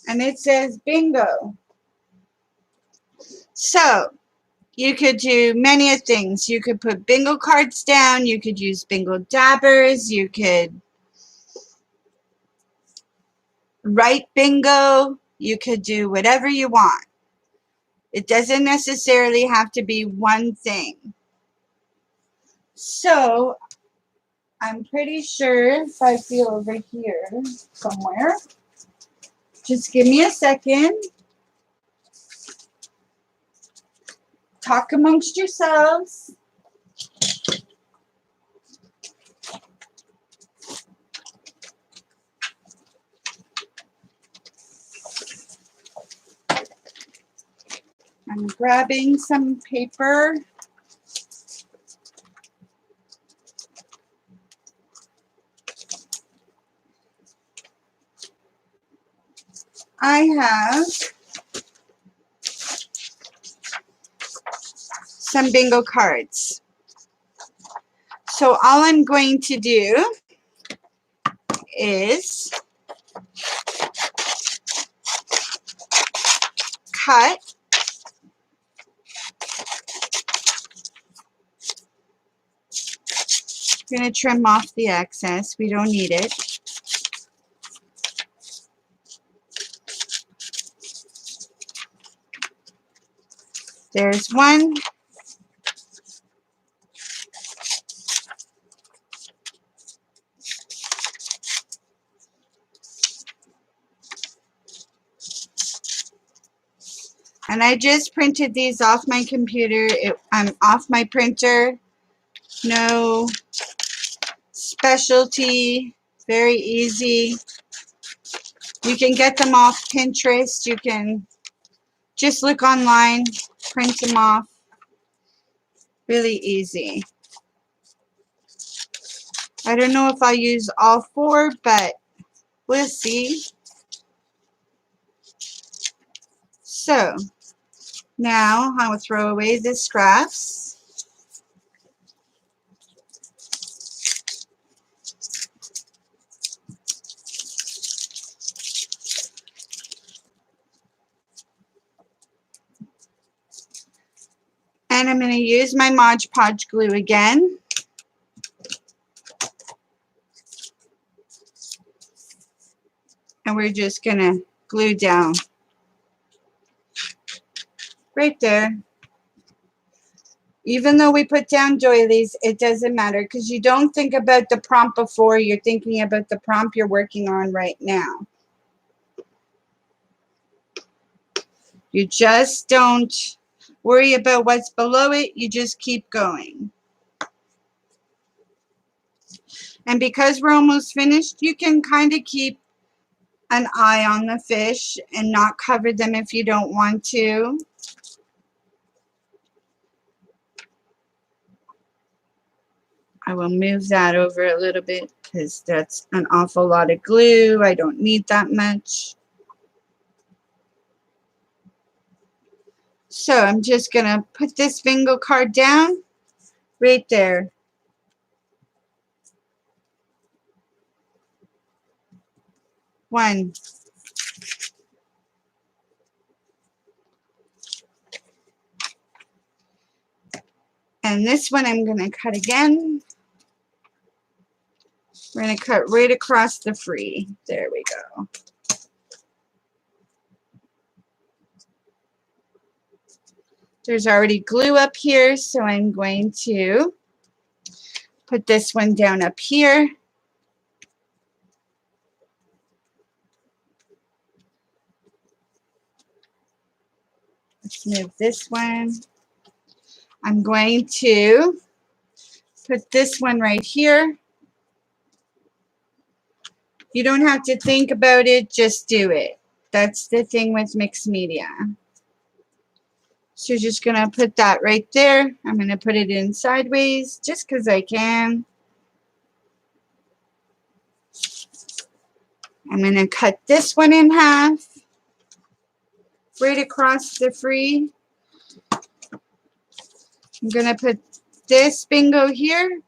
and it says bingo. So you could do many things. You could put bingo cards down. You could use bingo dabbers. You could write bingo. You could do whatever you want. It doesn't necessarily have to be one thing. So I'm pretty sure if I feel over here somewhere. Just give me a second. Talk amongst yourselves. I'm grabbing some paper. I have some bingo cards. So all I'm going to do is cut I'm going to trim off the excess. We don't need it. There's one. And I just printed these off my computer. I'm off my printer. No specialty. Very easy. You can get them off Pinterest. You can just look online, print them off. Really easy. I don't know if I'll use all four, but we'll see. So now I will throw away the scraps. And I'm going to use my Mod Podge glue again. And we're just going to glue down right there. Even though we put down doilies, it doesn't matter because you don't think about the prompt before. You're thinking about the prompt you're working on right now. You just don't worry about what's below it. You just keep going. And because we're almost finished, you can kind of keep an eye on the fish and not cover them if you don't want to. I will move that over a little bit because that's an awful lot of glue. I don't need that much. So I'm just going to put this bingo card down right there. One. And this one I'm going to cut again. We're going to cut right across the free. There we go. There's already glue up here, so I'm going to put this one down up here. Let's move this one. I'm going to put this one right here. You don't have to think about it, just do it. That's the thing with mixed media. So you're just going to put that right there. I'm going to put it in sideways just because I can. I'm going to cut this one in half right across the free. I'm going to put this bingo here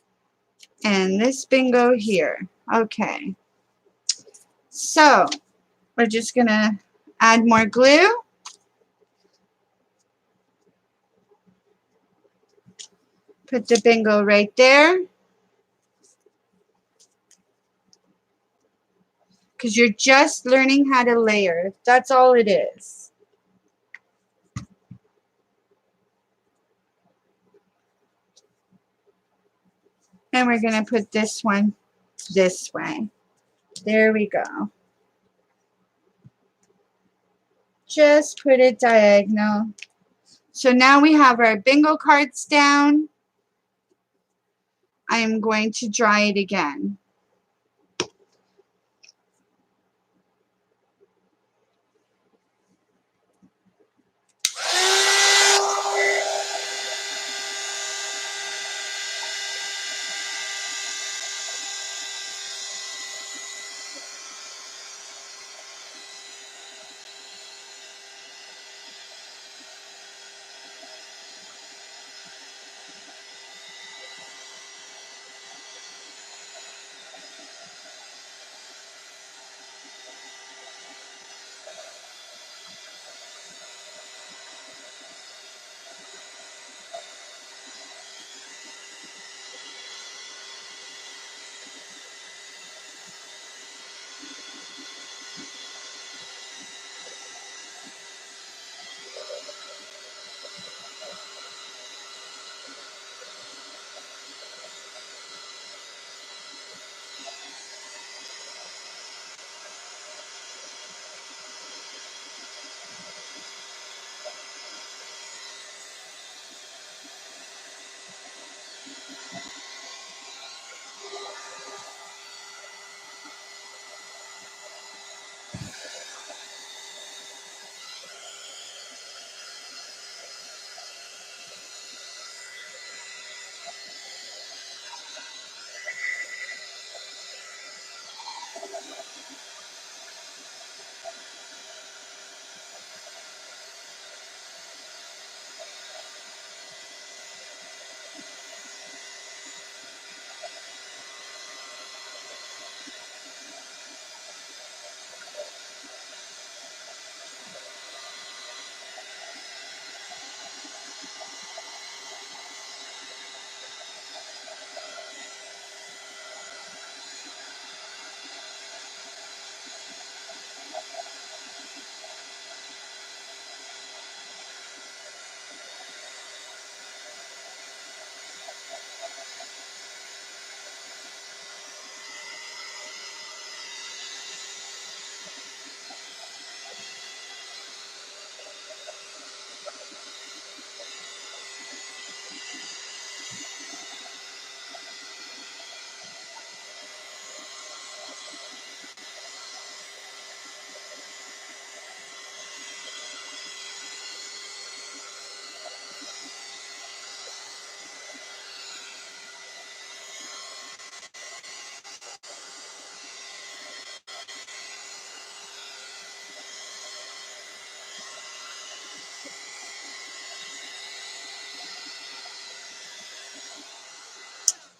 and this bingo here. Okay. So we're just going to add more glue. Put the bingo right there. Because you're just learning how to layer. That's all it is. And we're going to put this one this way. There we go. Just put it diagonal. So now we have our bingo cards down. I am going to dry it again.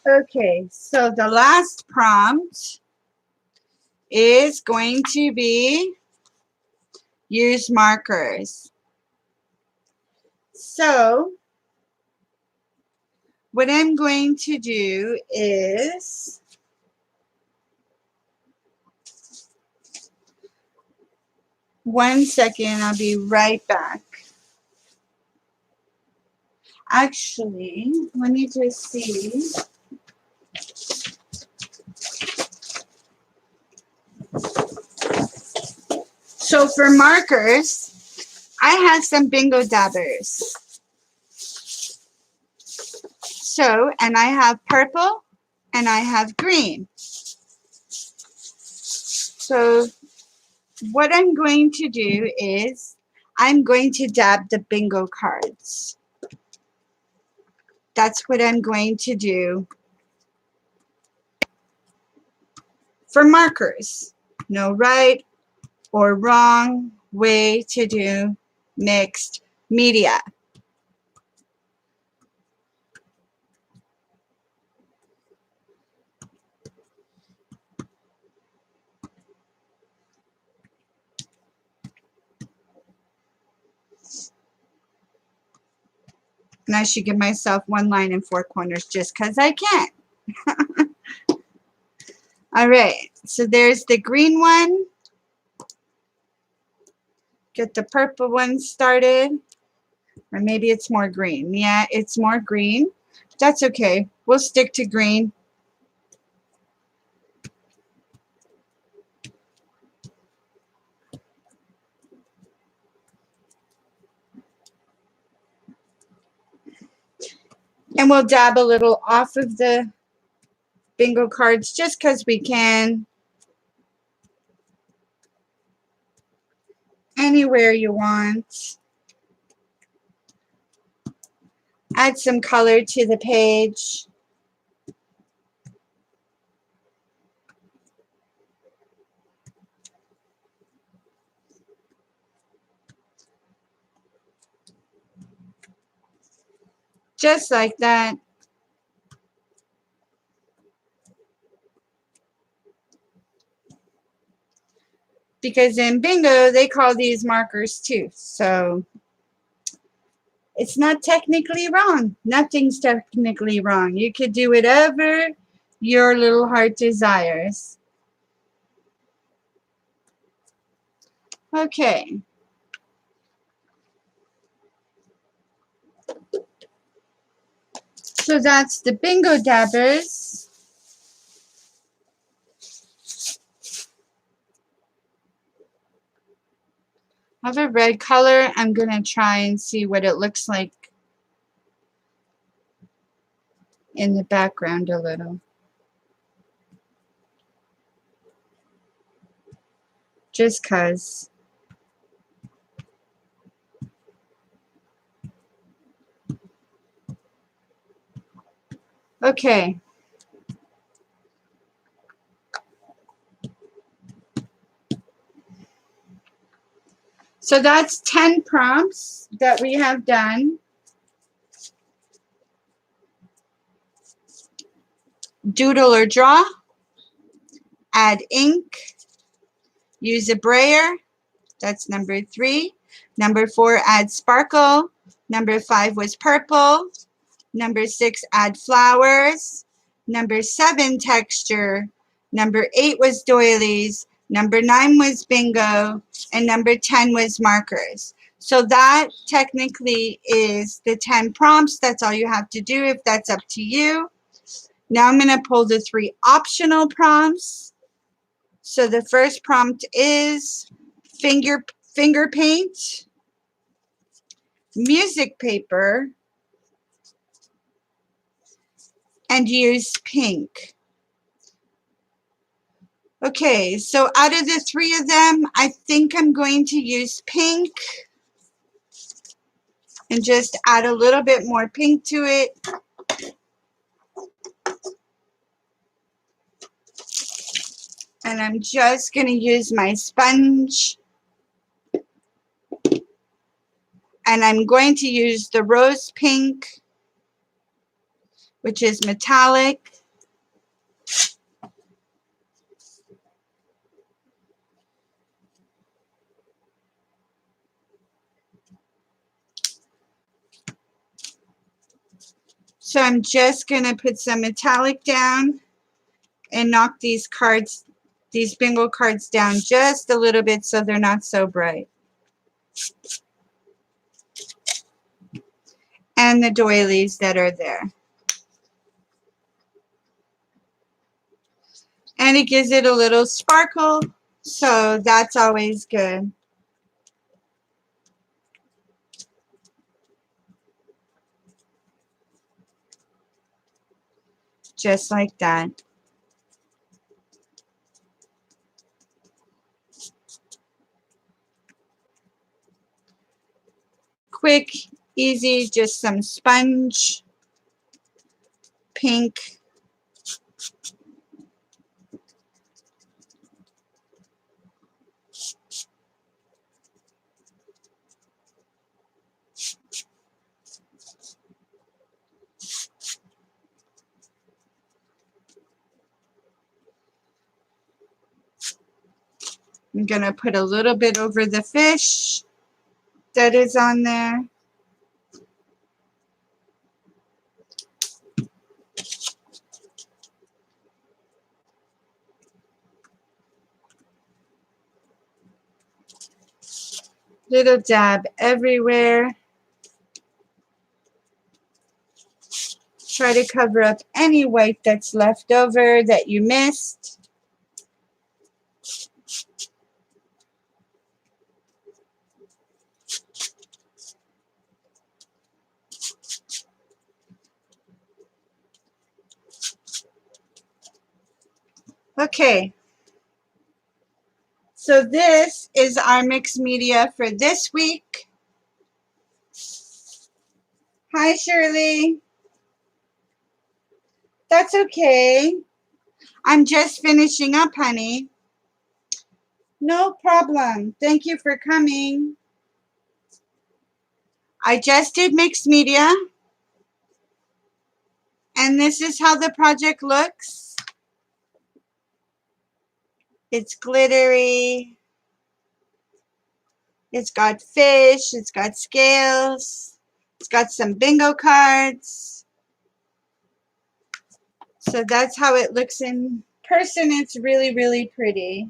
Okay, so the last prompt is going to be use markers. So what I'm going to do is one second, I'll be right back. Actually, let me just see. So for markers, I have some bingo dabbers. So, and I have purple and I have green. So what I'm going to do is I'm going to dab the bingo cards. That's what I'm going to do for markers. No right or wrong way to do mixed media. And I should give myself one line and four corners just because I can. All right, so there's the green one. Get the purple one started. Or maybe it's more green. Yeah, it's more green. That's okay. We'll stick to green. And we'll dab a little off of the bingo cards just because we can. Anywhere you want. Add some color to the page. Just like that. Because in bingo, they call these markers too. So it's not technically wrong. Nothing's technically wrong. You could do whatever your little heart desires. Okay. So that's the bingo dabbers. I have a red color. I'm going to try and see what it looks like in the background a little. Just 'cause. Okay. So that's 10 prompts that we have done. Doodle or draw. Add ink. Use a brayer. That's number 3. Number 4, add sparkle. Number 5 was purple. Number 6, add flowers. Number 7, texture. Number 8 was doilies. Number 9 was bingo. And number 10 was markers. So that technically is the 10 prompts. That's all you have to do if that's up to you. Now I'm going to pull the 3 optional prompts. So the first prompt is finger paint, music paper, and use pink. Okay, so out of the 3 of them, I think I'm going to use pink and just add a little bit more pink to it. And I'm just going to use my sponge. And I'm going to use the rose pink, which is metallic. So I'm just going to put some metallic down and knock these cards, these bingo cards down just a little bit so they're not so bright. And the doilies that are there. And it gives it a little sparkle, so that's always good. Just like that. Quick, easy, just some sponge, pink. I'm going to put a little bit over the fish that is on there. Little dab everywhere. Try to cover up any white that's left over that you missed. Okay. So this is our mixed media for this week. Hi, Shirley. That's okay. I'm just finishing up, honey. No problem. Thank you for coming. I just did mixed media. And this is how the project looks. It's glittery. It's got fish. It's got scales. It's got some bingo cards. So that's how it looks in person. It's really, really pretty.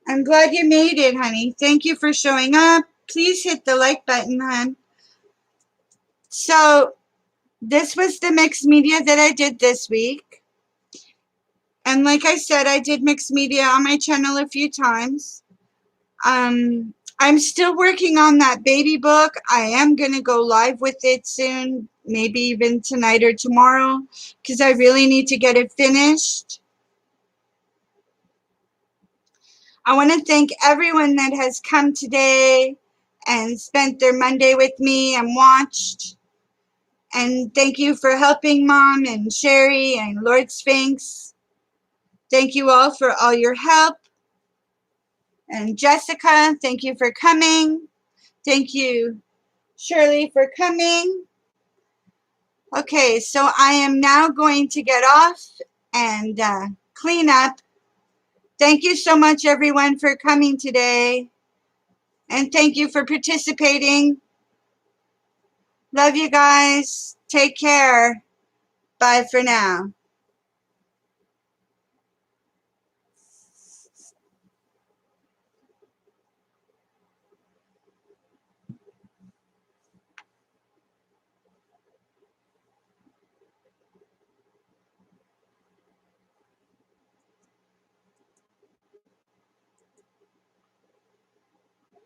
I'm glad you made it, honey. Thank you for showing up. Please hit the like button, hon. So this was the mixed media that I did this week. And like I said, I did mixed media on my channel a few times. I'm still working on that baby book. I am going to go live with it soon, maybe even tonight or tomorrow, because I really need to get it finished. I want to thank everyone that has come today and spent their Monday with me and watched. And thank you for helping Mom and Sherry and Lord Sphinx. Thank you all for all your help. And Jessica, thank you for coming. Thank you, Shirley, for coming. Okay, so I am now going to get off and clean up. Thank you so much, everyone, for coming today. And thank you for participating. Love you guys. Take care. Bye for now.